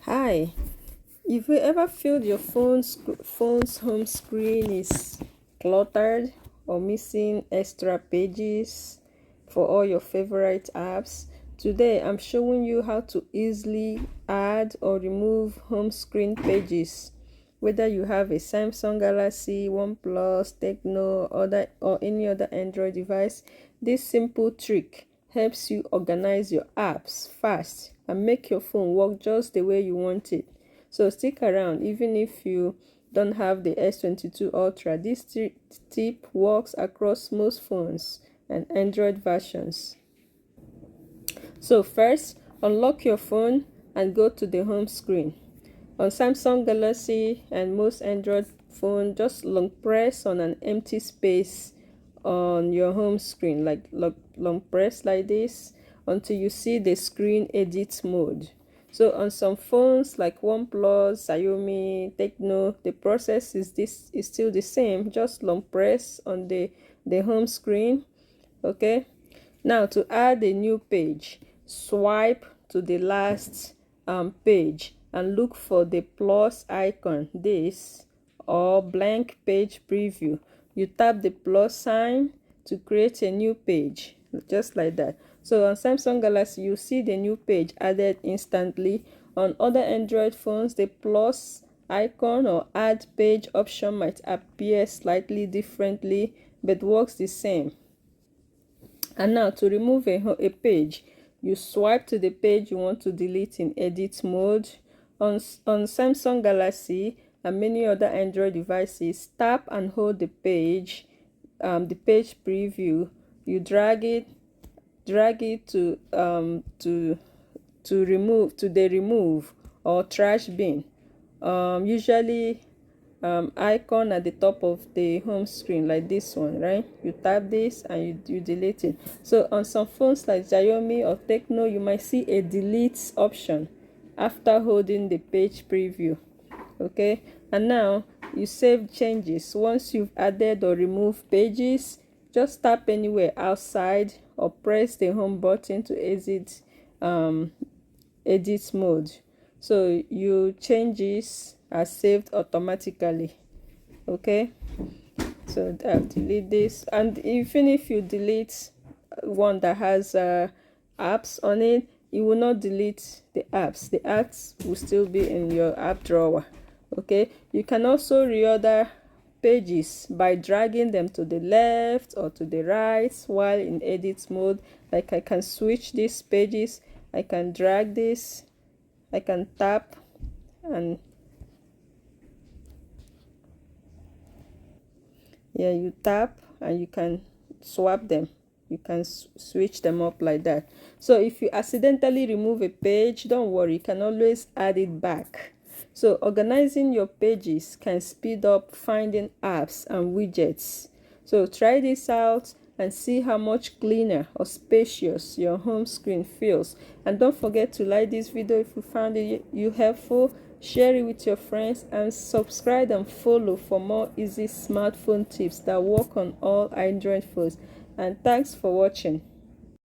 Hi, if you ever feel your phone's home screen is cluttered or missing extra pages for all your favorite apps, today I'm showing you how to easily add or remove home screen pages. Whether you have a Samsung Galaxy, OnePlus, Tecno, or any other Android device, this simple trick helps you organize your apps fast and make your phone work just the way you want it. So stick around. Even if you don't have the S22 Ultra, this tip works across most phones and Android versions. So first, unlock your phone and go to the home screen. On Samsung Galaxy and most Android phone, just long press on an empty space on your home screen, like long press like this until you see the screen edit mode. So on some phones like OnePlus, Xiaomi, Tecno, the process is still the same. Just long press on the home screen. Okay. Now to add a new page, swipe to the last page and look for the plus icon, this or blank page preview. You tap the plus sign to create a new page, just like that. So on Samsung Galaxy, you see the new page added instantly. On other Android phones, the plus icon or add page option might appear slightly differently, but works the same. And now to remove a page, you swipe to the page you want to delete in edit mode. On Samsung Galaxy and many other Android devices, tap and hold the page preview. You drag it to remove to the remove or trash bin. Usually icon at the top of the home screen, like this one, right? You tap this and you delete it. So on some phones like Xiaomi or Tecno, you might see a delete option after holding the page preview. Okay, and now you save changes. Once you've added or removed pages, just tap anywhere outside or press the home button to exit edit mode. So your changes are saved automatically. Okay, so I'll delete this, and even if you delete one that has apps on it, you will not delete the apps will still be in your app drawer. Okay, you can also reorder pages by dragging them to the left or to the right while in edit mode. Like I can switch these pages, I can drag this, I can tap and yeah, you tap and you can swap them. You can switch them up like that. So if you accidentally remove a page, don't worry, you can always add it back. So organizing your pages can speed up finding apps and widgets. So try this out and see how much cleaner or spacious your home screen feels. And don't forget to like this video if you found it helpful. Share it with your friends and subscribe and follow for more easy smartphone tips that work on all Android phones. And thanks for watching.